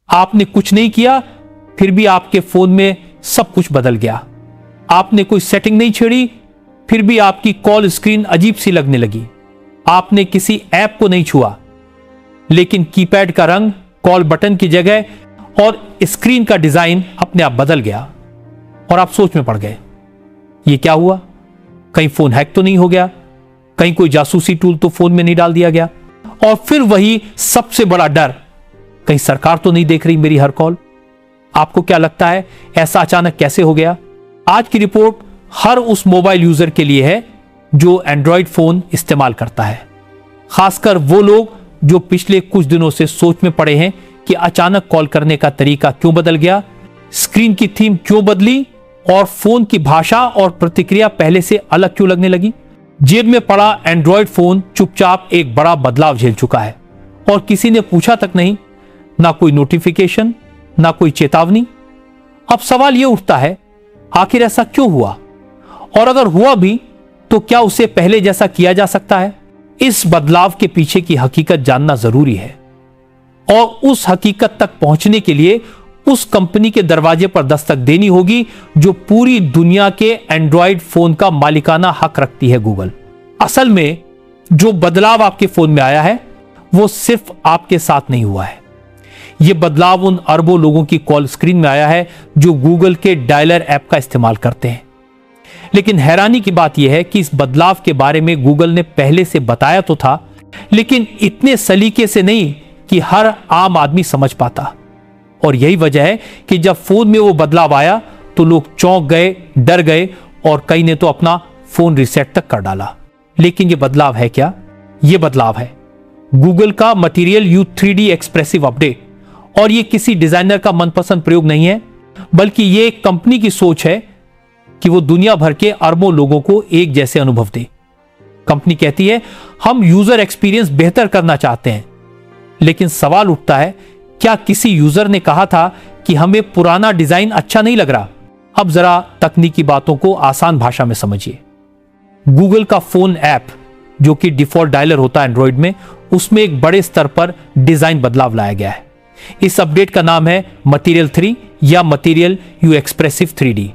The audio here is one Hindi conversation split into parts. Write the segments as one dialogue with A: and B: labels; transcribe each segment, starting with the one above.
A: आपने कुछ नहीं किया, फिर भी आपके फोन में सब कुछ बदल गया। आपने कोई सेटिंग नहीं छेड़ी, फिर भी आपकी कॉल स्क्रीन अजीब सी लगने लगी। आपने किसी ऐप को नहीं छुआ, लेकिन कीपैड का रंग, कॉल बटन की जगह और स्क्रीन का डिजाइन अपने आप बदल गया और आप सोच में पड़ गए, ये क्या हुआ? कहीं फोन हैक तो नहीं हो गया? कहीं कोई जासूसी टूल तो फोन में नहीं डाल दिया गया? और फिर वही सबसे बड़ा डर, कहीं सरकार तो नहीं देख रही मेरी हर कॉल? आपको क्या लगता है ऐसा अचानक कैसे हो गया? आज की रिपोर्ट हर उस मोबाइल यूजर के लिए है जो एंड्रॉयड फोन इस्तेमाल करता है, खासकर वो लोग जो पिछले कुछ दिनों से सोच में पड़े हैं कि अचानक कॉल करने का तरीका क्यों बदल गया, स्क्रीन की थीम क्यों बदली और फोन की भाषा और प्रतिक्रिया पहले से अलग क्यों लगने लगी। जेब में पड़ा एंड्रॉयड फोन चुपचाप एक बड़ा बदलाव झेल चुका है और किसी ने पूछा तक नहीं, ना कोई नोटिफिकेशन, ना कोई चेतावनी। अब सवाल यह उठता है, आखिर ऐसा क्यों हुआ? और अगर हुआ भी तो क्या उसे पहले जैसा किया जा सकता है? इस बदलाव के पीछे की हकीकत जानना जरूरी है और उस हकीकत तक पहुंचने के लिए उस कंपनी के दरवाजे पर दस्तक देनी होगी जो पूरी दुनिया के एंड्रॉयड फोन का मालिकाना हक रखती है, गूगल। असल में जो बदलाव आपके फोन में आया है वो सिर्फ आपके साथ नहीं हुआ है, यह बदलाव उन अरबों लोगों की कॉल स्क्रीन में आया है जो गूगल के डायलर ऐप का इस्तेमाल करते हैं। लेकिन हैरानी की बात यह है कि इस बदलाव के बारे में गूगल ने पहले से बताया तो था, लेकिन इतने सलीके से नहीं कि हर आम आदमी समझ पाता। और यही वजह है कि जब फोन में वो बदलाव आया तो लोग चौंक गए, डर गए और कई ने तो अपना फोन रिसेट तक कर डाला। लेकिन ये बदलाव है क्या? ये बदलाव है गूगल का material you 3D expressive update. और ये किसी डिजाइनर का मनपसंद प्रयोग नहीं है, बल्कि ये एक कंपनी की सोच है कि वो दुनिया भर के अरबों लोगों को एक जैसे अनुभव दे। कंपनी कहती है, हम यूजर एक्सपीरियंस बेहतर करना चाहते हैं। लेकिन सवाल उठता है, क्या किसी यूजर ने कहा था कि हमें पुराना डिजाइन अच्छा नहीं लग रहा? अब जरा तकनीकी बातों को आसान भाषा में समझिए। गूगल का फोन ऐप, जो कि डिफॉल्ट डायलर होता है एंड्रॉइड में, उसमें एक बड़े स्तर पर डिजाइन बदलाव लाया गया है। इस अपडेट का नाम है मटेरियल 3 या मटेरियल यू एक्सप्रेसिव 3D।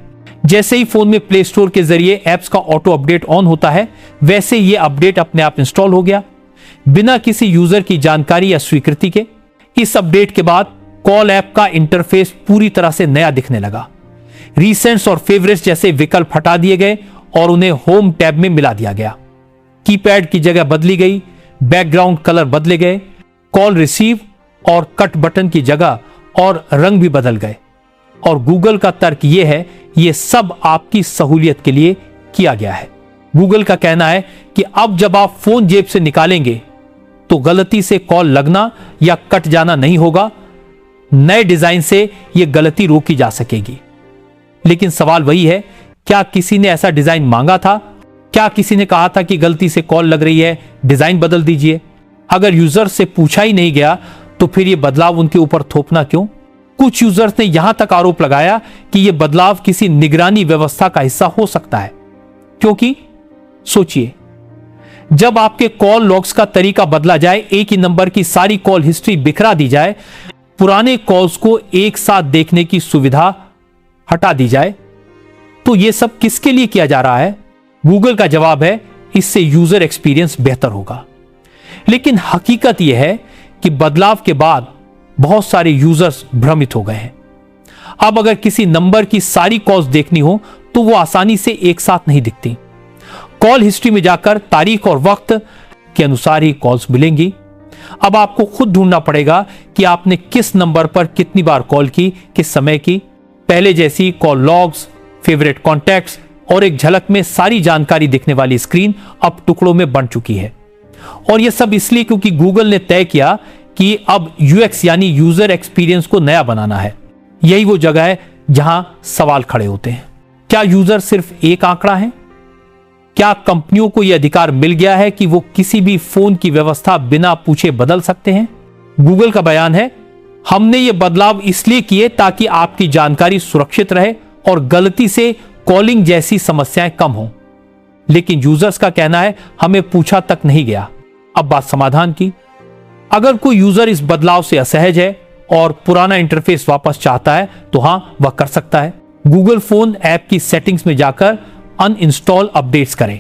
A: जैसे ही फोन में प्ले स्टोर के जरिए एप्स का ऑटो अपडेट ऑन होता है, वैसे ये अपडेट अपने आप इंस्टॉल हो गया, बिना किसी यूजर की जानकारी या स्वीकृति के। इस अपडेट के बाद कॉल ऐप का इंटरफेस पूरी तरह से नया दिखने लगा। रीसेंट्स और फेवरेट्स जैसे विकल्प हटा दिए गए और उन्हें होम टैब में मिला दिया गया। कीपैड की जगह बदली गई, बैकग्राउंड कलर बदले गए, कॉल रिसीव और कट बटन की जगह और रंग भी बदल गए। और गूगल का तर्क यह है, यह सब आपकी सहूलियत के लिए किया गया है। गूगल का कहना है कि अब जब आप फोन जेब से निकालेंगे तो गलती से कॉल लगना या कट जाना नहीं होगा। नए डिजाइन से यह गलती रोकी जा सकेगी। लेकिन सवाल वही है, क्या किसी ने ऐसा डिजाइन मांगा था? क्या किसी ने कहा था कि गलती से कॉल लग रही है, डिजाइन बदल दीजिए? अगर यूजर से पूछा ही नहीं गया तो फिर यह बदलाव उनके ऊपर थोपना क्यों? कुछ यूजर्स ने यहां तक आरोप लगाया कि यह बदलाव किसी निगरानी व्यवस्था का हिस्सा हो सकता है, क्योंकि सोचिए, जब आपके कॉल लॉग्स का तरीका बदला जाए, एक ही नंबर की सारी कॉल हिस्ट्री बिखरा दी जाए, पुराने कॉल्स को एक साथ देखने की सुविधा हटा दी जाए, तो यह सब किसके लिए किया जा रहा है? गूगल का जवाब है, इससे यूजर एक्सपीरियंस बेहतर होगा। लेकिन हकीकत यह है कि बदलाव के बाद बहुत सारे यूजर्स भ्रमित हो गए हैं। अब अगर किसी नंबर की सारी कॉल्स देखनी हो तो वो आसानी से एक साथ नहीं दिखती। कॉल हिस्ट्री में जाकर तारीख और वक्त के अनुसार ही कॉल्स मिलेंगी। अब आपको खुद ढूंढना पड़ेगा कि आपने किस नंबर पर कितनी बार कॉल की, किस समय की। पहले जैसी कॉल लॉग्स, फेवरेट कॉन्टैक्ट्स और एक झलक में सारी जानकारी दिखने वाली स्क्रीन अब टुकड़ों में बंट चुकी है। और यह सब इसलिए क्योंकि गूगल ने तय किया कि अब यूएक्स यानी यूजर एक्सपीरियंस को नया बनाना है। यही वो जगह है जहां सवाल खड़े होते हैं। क्या यूजर सिर्फ एक आंकड़ा है? क्या कंपनियों को यह अधिकार मिल गया है कि वो किसी भी फोन की व्यवस्था बिना पूछे बदल सकते हैं? गूगल का बयान है, हमने ये बदलाव इसलिए किए ताकि आपकी जानकारी सुरक्षित रहे और गलती से कॉलिंग जैसी समस्याएं कम हों। लेकिन यूजर्स का कहना है, हमें पूछा तक नहीं गया। अब बात समाधान की। अगर कोई यूजर इस बदलाव से असहज है और पुराना इंटरफेस वापस चाहता है तो हां, वह कर सकता है। गूगल फोन ऐप की सेटिंग्स में जाकर अनइंस्टॉल अपडेट्स करें।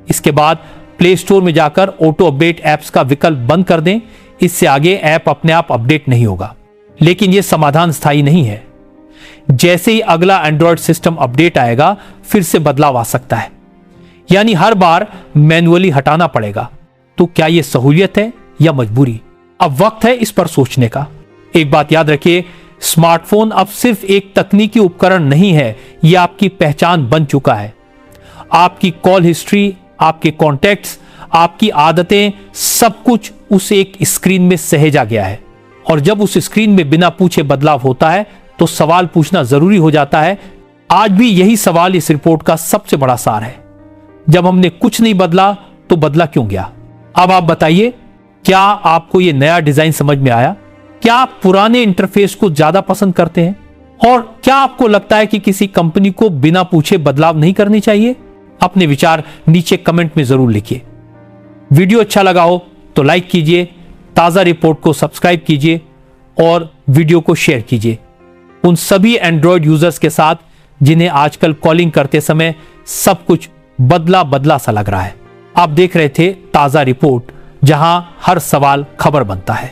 A: इसके बाद प्ले स्टोर में जाकर ऑटो अपडेट ऐप्स का विकल्प बंद कर दें। इससे आगे ऐप अपने आप अपडेट नहीं होगा। लेकिन यह समाधान स्थायी नहीं है। जैसे ही अगला एंड्रॉयड सिस्टम अपडेट आएगा, फिर से बदलाव आ सकता है, यानी हर बार मैन्युअली हटाना पड़ेगा। तो क्या यह सहूलियत है या मजबूरी? अब वक्त है इस पर सोचने का। एक बात याद रखिए, स्मार्टफोन अब सिर्फ एक तकनीकी उपकरण नहीं है, यह आपकी पहचान बन चुका है। आपकी कॉल हिस्ट्री, आपके कॉन्टैक्ट्स, आपकी आदतें, सब कुछ उस एक स्क्रीन में सहेजा गया है। और जब उस स्क्रीन में बिना पूछे बदलाव होता है तो सवाल पूछना जरूरी हो जाता है। आज भी यही सवाल इस रिपोर्ट का सबसे बड़ा सार है। जब हमने कुछ नहीं बदला तो बदला क्यों गया? अब आप बताइए, क्या आपको यह नया डिजाइन समझ में आया? क्या आप पुराने इंटरफेस को ज्यादा पसंद करते हैं? और क्या आपको लगता है कि किसी कंपनी को बिना पूछे बदलाव नहीं करने चाहिए? अपने विचार नीचे कमेंट में जरूर लिखिए। वीडियो अच्छा लगा हो तो लाइक कीजिए, ताजा रिपोर्ट को सब्सक्राइब कीजिए और वीडियो को शेयर कीजिए उन सभी एंड्रॉयड यूजर्स के साथ जिन्हें आजकल कॉलिंग करते समय सब कुछ बदला बदला सा लग रहा है। आप देख रहे थे ताजा रिपोर्ट, जहां हर सवाल खबर बनता है।